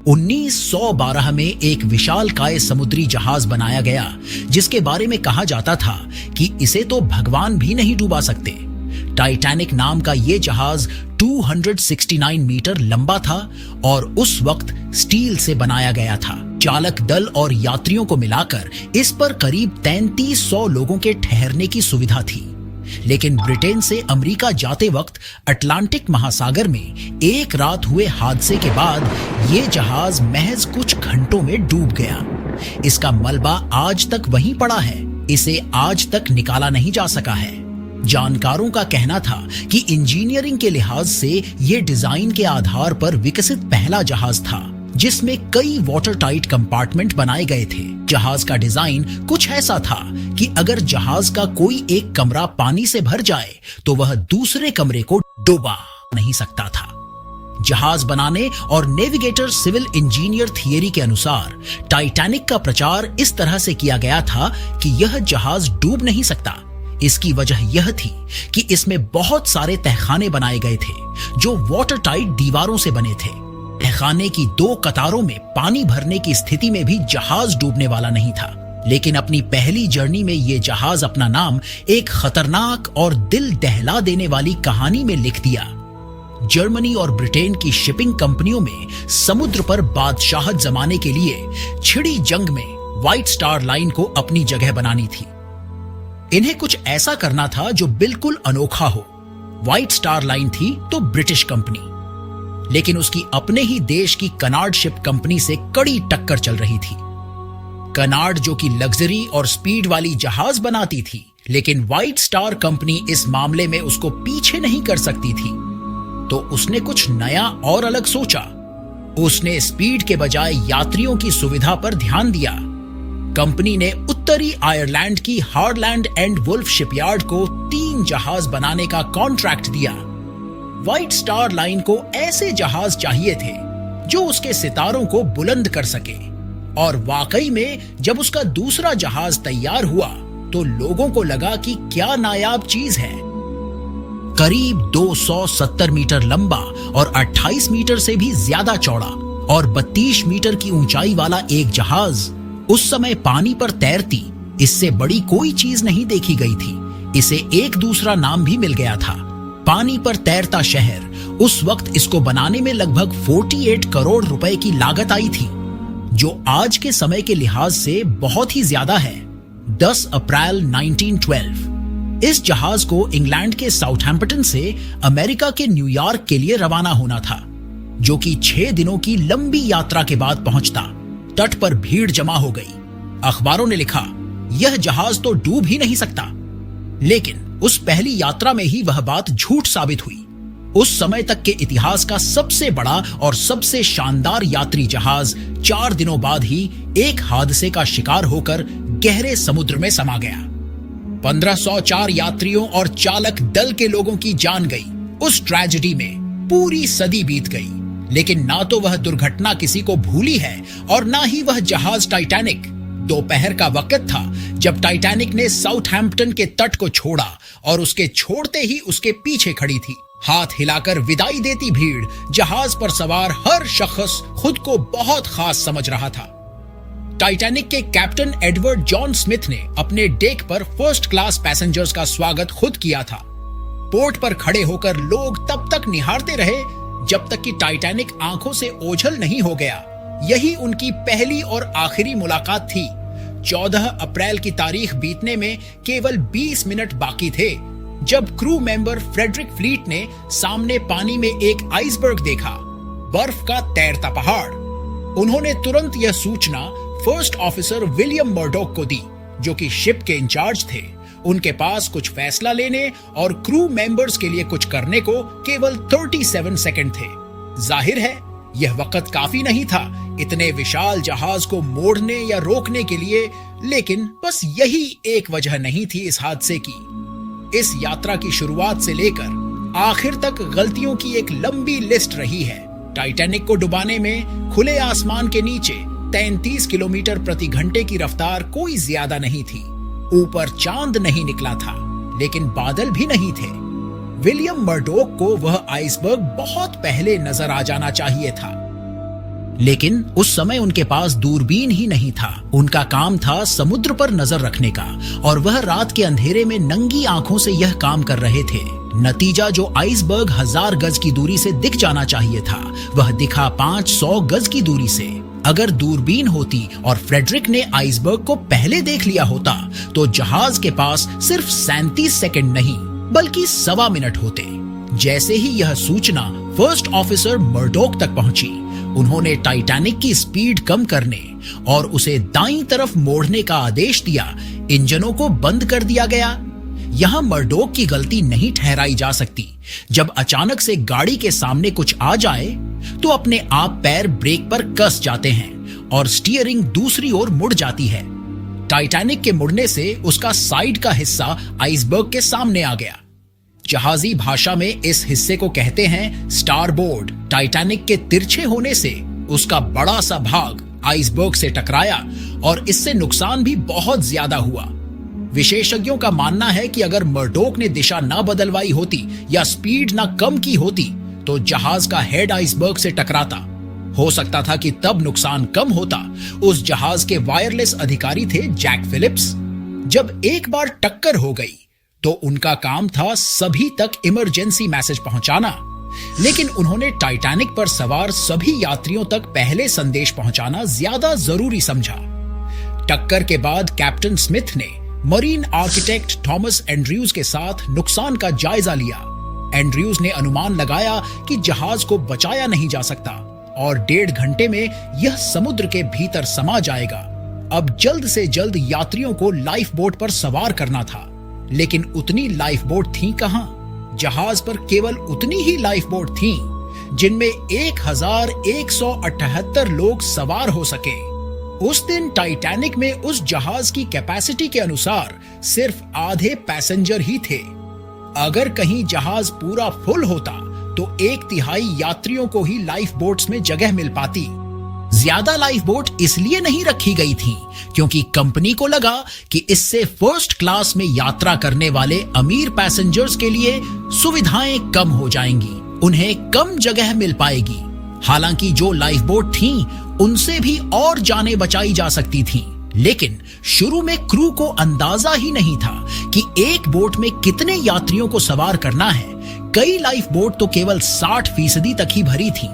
1912 में एक विशालकाय समुद्री जहाज बनाया गया जिसके बारे में कहा जाता था कि इसे तो भगवान भी नहीं डुबा सकते। टाइटैनिक नाम का ये जहाज 269 मीटर लंबा था और उस वक्त स्टील से बनाया गया था। चालक दल और यात्रियों को मिलाकर इस पर करीब 3300 लोगों के ठहरने की सुविधा थी। लेकिन ब्रिटेन से अमेरिका जाते वक्त अटलांटिक महासागर में एक रात हुए हादसे के बाद ये जहाज महज कुछ घंटों में डूब गया। इसका मलबा आज तक वहीं पड़ा है, इसे आज तक निकाला नहीं जा सका है। जानकारों का कहना था कि इंजीनियरिंग के लिहाज से ये डिजाइन के आधार पर विकसित पहला जहाज था जिसमें कई वाटर टाइट कंपार्टमेंट बनाए गए थे। जहाज का डिजाइन कुछ ऐसा था कि अगर जहाज का कोई एक कमरा पानी से भर जाए तो वह दूसरे कमरे को डुबा नहीं सकता था। जहाज बनाने और नेविगेटर सिविल इंजीनियर थियरी के अनुसार टाइटैनिक का प्रचार इस तरह से किया गया था कि यह जहाज डूब नहीं सकता। इसकी वजह यह थी कि इसमें बहुत सारे तहखाने बनाए गए थे जो वाटर टाइट दीवारों से बने थे। तहखाने की 2 कतारों में पानी भरने की स्थिति में भी जहाज डूबने वाला नहीं था। लेकिन अपनी पहली जर्नी में ये जहाज अपना नाम एक खतरनाक और दिल दहला देने वाली कहानी में लिख दिया। जर्मनी और ब्रिटेन की शिपिंग कंपनियों में समुद्र पर बादशाहत जमाने के लिए छिड़ी जंग में व्हाइट स्टार लाइन को अपनी जगह बनानी थी। इन्हें कुछ ऐसा करना था जो बिल्कुल अनोखा हो। व्हाइट स्टार लाइन थी तो ब्रिटिश कंपनी, लेकिन उसकी अपने ही देश की कनार्ड शिप कंपनी से कड़ी टक्कर चल रही थी। कनार्ड जो कि लग्जरी और स्पीड वाली जहाज बनाती थी, लेकिन व्हाइट स्टार कंपनी इस मामले में उसको पीछे नहीं कर सकती थी। तो उसने कुछ नया और अलग सोचा। उसने स्पीड के बजाय यात्रियों की सुविधा पर ध्यान दिया। कंपनी ने उत्तरी आयरलैंड की हार्लैंड एंड वुल्फ शिपयार्ड को 3 जहाज बनाने का कॉन्ट्रैक्ट दिया। व्हाइट स्टार लाइन को ऐसे जहाज चाहिए थे जो उसके सितारों को बुलंद कर सके, और वाकई में जब उसका दूसरा जहाज तैयार हुआ तो लोगों को लगा कि क्या नायाब चीज है। करीब 270 मीटर लंबा और 28 मीटर से भी ज्यादा चौड़ा और 32 मीटर की ऊंचाई वाला एक जहाज उस समय पानी पर तैरती, इससे बड़ी कोई चीज नहीं देखी गई थी। इसे एक दूसरा नाम भी मिल गया था, पानी पर तैरता शहर। उस वक्त इसको बनाने में लगभग 48 करोड़ रुपए की लागत आई थी, जो आज के समय के लिहाज से बहुत ही ज्यादा है। 10 अप्रैल 1912 इस जहाज को इंग्लैंड के साउथहैम्पटन से अमेरिका के न्यूयॉर्क के लिए रवाना होना था, जो कि 6 दिनों की लंबी यात्रा के बाद पहुंचता। तट पर भीड़ जमा हो गई। अखबारों ने लिखा, यह जहाज तो डूब ही नहीं सकता। लेकिन उस पहली यात्रा में ही वह बात झूठ साबित हुई। उस समय तक के इतिहास का सबसे बड़ा और सबसे शानदार यात्री जहाज 4 दिनों बाद ही एक हादसे का शिकार होकर गहरे समुद्र में समा गया। 1504 यात्रियों और चालक दल के लोगों की जान गई। उस ट्रेजेडी में पूरी सदी बीत गई, लेकिन ना तो वह दुर्घटना किसी को भूली है और ना ही वह जहाज टाइटैनिक। दोपहर का वक्त था जब टाइटैनिक ने साउथहैम्पटन के तट को छोड़ा और उसके छोड़ते ही उसके पीछे खड़ी थी। हाथ हिलाकर विदाई देती भीड़, जहाज पर सवार हर शख्स खुद को बहुत खास समझ रहा था। टाइटैनिक के कैप्टन एडवर्ड जॉन स्मिथ ने अपने डेक पर फर्स्ट क्लास पैसेंजर्स का स्वागत खुद किया था। पोर्ट पर खड़े होकर लोग तब तक निहारते रहे जब तक कि टाइटैनिक आंखों से ओझल नहीं हो गया। यही उनकी पहली और आखिरी मुलाकात थी। 14 अप्रैल की तारीख बीतने में केवल 20 मिनट बाकी थे जब क्रू मेंबर फ्रेडरिक फ्लीट ने सामने पानी में एक आइसबर्ग देखा, बर्फ का तैरता पहाड़। उन्होंने तुरंत यह सूचना फर्स्ट ऑफिसर विलियम मर्डॉक को दी, जो कि शिप के इंचार्ज थे। उनके पास कुछ फैसला लेने और क्रू मेंबर्स के लिए कुछ करने को केवल 37 सेकंड थे। जाहिर है यह वक्त काफी नहीं था इतने विशाल जहाज को मोड़ने या रोकने के लिए, लेकिन बस यही एक वजह नहीं थी इस हादसे की। इस यात्रा की शुरुआत से लेकर आखिर तक गलतियों की एक लंबी लिस्ट रही है। टाइटैनिक को डुबाने में खुले आसमान के नीचे 33 किलोमीटर प्रति घंटे की रफ्तार कोई ज्यादा नहीं थी। ऊपर चांद नहीं निकला था, लेकिन बादल भी नहीं थे। विलियम मर्डॉक को वह आइसबर्ग बहुत पहले नजर आ जाना चाहिए था। लेकिन उस समय उनके पास दूरबीन ही नहीं था। उनका काम था समुद्र पर नजर रखने का, और वह रात के अंधेरे में नंगी आंखों से यह काम कर रहे थे। नतीजा जो आइसबर्ग 1000 गज की दूरी से दिख जाना चाहिए था, वह दिखा 500 गज की दूरी से। अगर दूरबीन होती और फ्रेडरिक ने आइसबर्ग को पहले देख लिया होता तो जहाज के पास सिर्फ 37 सेकंड नहीं बल्कि 1.25 मिनट होते। जैसे ही यह सूचना फर्स्ट ऑफिसर मर्डोक तक पहुंची, उन्होंने टाइटैनिक की स्पीड कम करने और उसे दाईं तरफ मोड़ने का आदेश दिया। इंजनों को बंद कर दिया गया। यहां मर्डोक की गलती नहीं ठहराई जा सकती। जब अचानक से गाड़ी के सामने कुछ आ जाए तो अपने आप पैर ब्रेक पर कस जाते हैं और स्टीयरिंग दूसरी ओर मुड़ जाती है। टाइटैनिक के मुड़ने से उसका साइड का हिस्सा आइसबर्ग के सामने आ गया। जहाजी भाषा में इस हिस्से को कहते हैं स्टारबोर्ड। टाइटैनिक के तिरछे होने से उसका बड़ा सा भाग आइसबर्ग से टकराया और इससे नुकसान भी बहुत ज्यादा हुआ। विशेषज्ञों का मानना है कि अगर मर्डोक ने दिशा ना बदलवाई होती या स्पीड ना कम की होती तो जहाज का हेड आइसबर्ग से टकराता। हो सकता था कि तब नुकसान कम होता। उस जहाज के वायरलेस अधिकारी थे जैक फिलिप्स। जब एक बार टक्कर हो गई तो उनका काम था सभी तक इमरजेंसी मैसेज पहुंचाना, लेकिन उन्होंने टाइटैनिक पर सवार सभी यात्रियों तक पहले संदेश पहुंचाना ज्यादा जरूरी समझा। टक्कर के बाद कैप्टन स्मिथ ने मरीन आर्किटेक्ट थॉमस एंड्रयूज के साथ नुकसान का जायजा लिया। एंड्रयूज ने अनुमान लगाया कि जहाज को बचाया नहीं जा सकता और 1.5 घंटे में यह समुद्र के भीतर समा जाएगा। अब जल्द से जल्द यात्रियों को लाइफ बोट पर सवार करना था, लेकिन उतनी लाइफ बोट थी कहां? जहाज पर केवल उतनी ही लाइफ बोट थी जिनमें 1178 लोग सवार हो सके। उस दिन टाइटैनिक में उस जहाज की कैपेसिटी के अनुसार सिर्फ आधे पैसेंजर ही थे। अगर कहीं जहाज पूरा फुल होता तो 1/3 यात्रियों को ही लाइफ बोट्स में जगह मिल पाती। ज्यादा लाइफ बोट इसलिए नहीं रखी गई थी क्योंकि कंपनी को लगा कि इससे फर्स्ट क्लास में यात्रा करने वाले अमीर पैसेंजर्स के लिए सुविधाएं कम हो जाएंगी, उन्हें कम जगह मिल पाएगी। हालांकि जो लाइफ बोट थीं, उनसे भी और जानें बचाई जा सकती थीं, लेकिन शुरू में क्रू को अंदाजा ही नहीं था कि एक बोट में कितने यात्रियों को सवार करना है। कई लाइफ बोट तो केवल 60% तक ही भरी थी।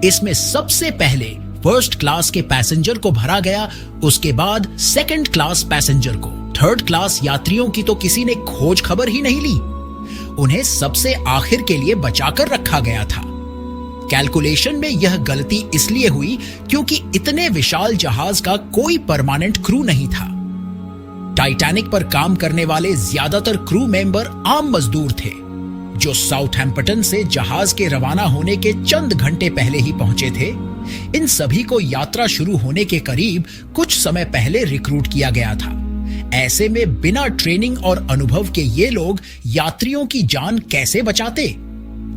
इसमें सबसे पहले फर्स्ट क्लास के पैसेंजर को भरा गया, उसके बाद सेकंड क्लास पैसेंजर को। थर्ड क्लास यात्रियों की तो किसी ने खोज खबर ही नहीं ली। उन्हें सबसे आखिर के लिए बचाकर रखा गया था। कैलकुलेशन में यह गलती इसलिए हुई क्योंकि इतने विशाल जहाज का कोई परमानेंट क्रू नहीं था। टाइटैनिक पर काम करने वाले ज्यादातर क्रू मेंबर आम मजदूर थे जो साउथहैम्पटन से जहाज के रवाना होने के चंद घंटे पहले ही पहुंचे थे। इन सभी को यात्रा शुरू होने के करीब कुछ समय पहले रिक्रूट किया गया था। ऐसे में बिना ट्रेनिंग और अनुभव के ये लोग यात्रियों की जान कैसे बचाते?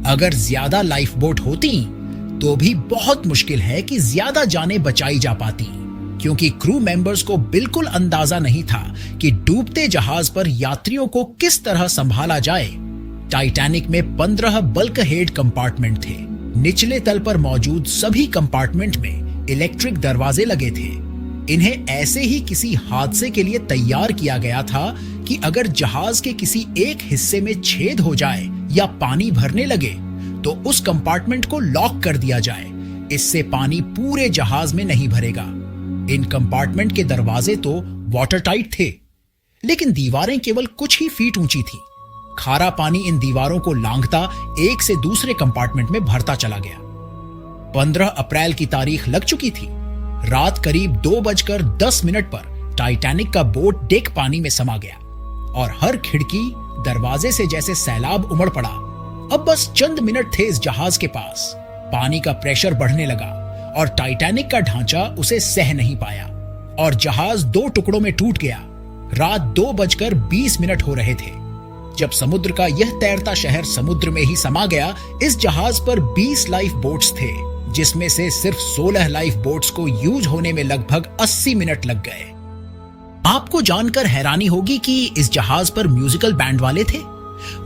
अगर ज्यादा लाइफ बोट होती तो भी बहुत मुश्किल है कि ज्यादा जानें बचाई जा पाती, क्योंकि क्रू मेंबर्स को बिल्कुल अंदाजा नहीं था कि डूबते जहाज पर यात्रियों को किस तरह संभाला जाए। टाइटैनिक में 15 बल्क हेड कंपार्टमेंट थे। निचले तल पर मौजूद सभी कंपार्टमेंट में इलेक्ट्रिक दरवाजे लगे थे। इन्हें ऐसे ही किसी हादसे के लिए तैयार किया गया था कि अगर जहाज के किसी एक हिस्से में छेद हो जाए या पानी भरने लगे तो उस कंपार्टमेंट को लॉक कर दिया जाए। इससे पानी पूरे जहाज में नहीं भरेगा। इन कंपार्टमेंट के दरवाजे तो वाटर टाइट थे, लेकिन दीवारें केवल कुछ ही फीट ऊंची थी। खारा पानी इन दीवारों को लांघता एक से दूसरे कंपार्टमेंट में भरता चला गया। 15 अप्रैल की तारीख लग चुकी थी। रात करीब 2:10 पर टाइटैनिक का बोट डेक पानी में समा गया और हर खिड़की दरवाजे से जैसे सैलाब उमड़ पड़ा। अब बस चंद मिनट थे इस जहाज के पास। पानी का प्रेशर बढ़ने लगा और टाइटैनिक का ढांचा उसे सह नहीं पाया और जहाज 2 टुकड़ों में टूट गया। रात 2:20 हो रहे थे जब समुद्र का यह तैरता शहर समुद्र में ही समा गया। इस जहाज पर 20 लाइफ बोट्स थे, जिसमें से सिर्फ 16 लाइफ बोट्स को यूज होने में लगभग 80 मिनट लग गए। आपको जानकर हैरानी होगी कि इस जहाज पर म्यूजिकल बैंड वाले थे।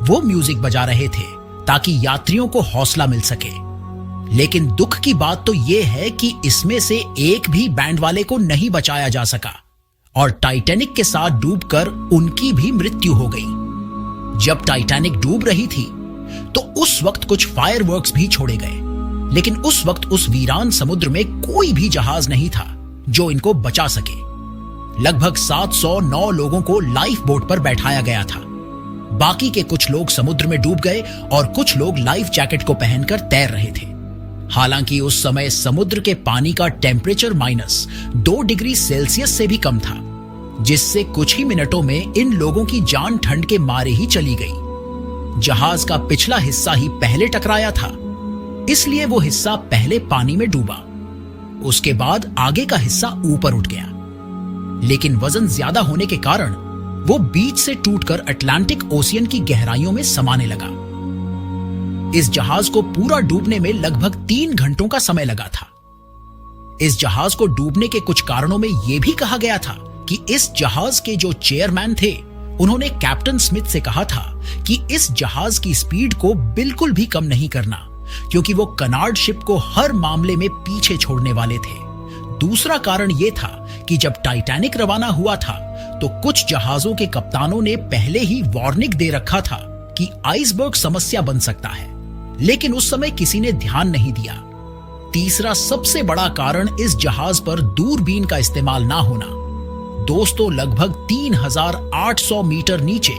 वो म्यूजिक बजा रहे थे ताकि यात्रियों को हौसला मिल सके। लेकिन दुख की बात तो यह है कि इसमें से एक भी बैंड वाले को नहीं बचाया जा सका और टाइटैनिक के साथ डूबकर उनकी भी मृत्यु हो गई। जब टाइटैनिक डूब रही थी तो उस वक्त कुछ फायरवर्क्स भी छोड़े गए, लेकिन उस वक्त उस वीरान समुद्र में कोई भी जहाज नहीं था जो इनको बचा सके। लगभग 709 लोगों को लाइफ बोट पर बैठाया गया था। बाकी के कुछ लोग समुद्र में डूब गए और कुछ लोग लाइफ जैकेट को पहनकर तैर रहे थे। हालांकि उस समय समुद्र के पानी का टेम्परेचर -2 डिग्री सेल्सियस से भी कम था, जिससे कुछ ही मिनटों में इन लोगों की जान ठंड के मारे ही चली गई। जहाज का पिछला हिस्सा ही पहले टकराया था, इसलिए वो हिस्सा पहले पानी में डूबा। उसके बाद आगे का हिस्सा ऊपर उठ गया, लेकिन वजन ज्यादा होने के कारण वो बीच से टूटकर अटलांटिक ओशियन की गहराइयों में समाने लगा। इस जहाज को पूरा डूबने में लगभग 3 घंटों का समय लगा था। इस जहाज को डूबने के कुछ कारणों में यह भी कहा गया था कि इस जहाज के जो चेयरमैन थे, उन्होंने कैप्टन स्मिथ से कहा था कि इस जहाज की स्पीड को बिल्कुल भी कम नहीं करना, क्योंकि वो कनार्ड शिप को हर मामले में पीछे छोड़ने वाले थे। दूसरा कारण यह था कि जब टाइटैनिक रवाना हुआ था तो कुछ जहाजों के कप्तानों ने पहले ही वार्निंग दे रखा था कि आइसबर्ग समस्या बन सकता है, लेकिन उस समय किसी ने ध्यान नहीं दिया। तीसरा सबसे बड़ा कारण इस जहाज पर दूरबीन का इस्तेमाल ना होना। दोस्तों, लगभग 3800 मीटर नीचे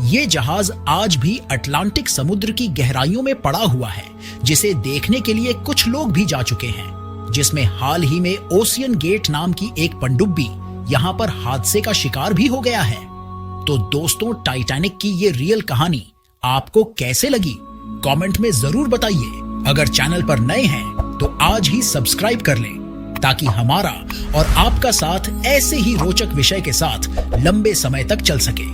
ये जहाज आज भी अटलांटिक समुद्र की गहराइयों में पड़ा हुआ है, जिसे देखने के लिए कुछ लोग भी जा चुके हैं, जिसमें हाल ही में ओशियन गेट नाम की एक पनडुब्बी यहां पर हादसे का शिकार भी हो गया है। तो दोस्तों, टाइटैनिक की ये रियल कहानी आपको कैसे लगी, कमेंट में जरूर बताइए। अगर चैनल पर नए हैं तो आज ही सब्सक्राइब कर लें, ताकि हमारा और आपका साथ ऐसे ही रोचक विषय के साथ लंबे समय तक चल सके।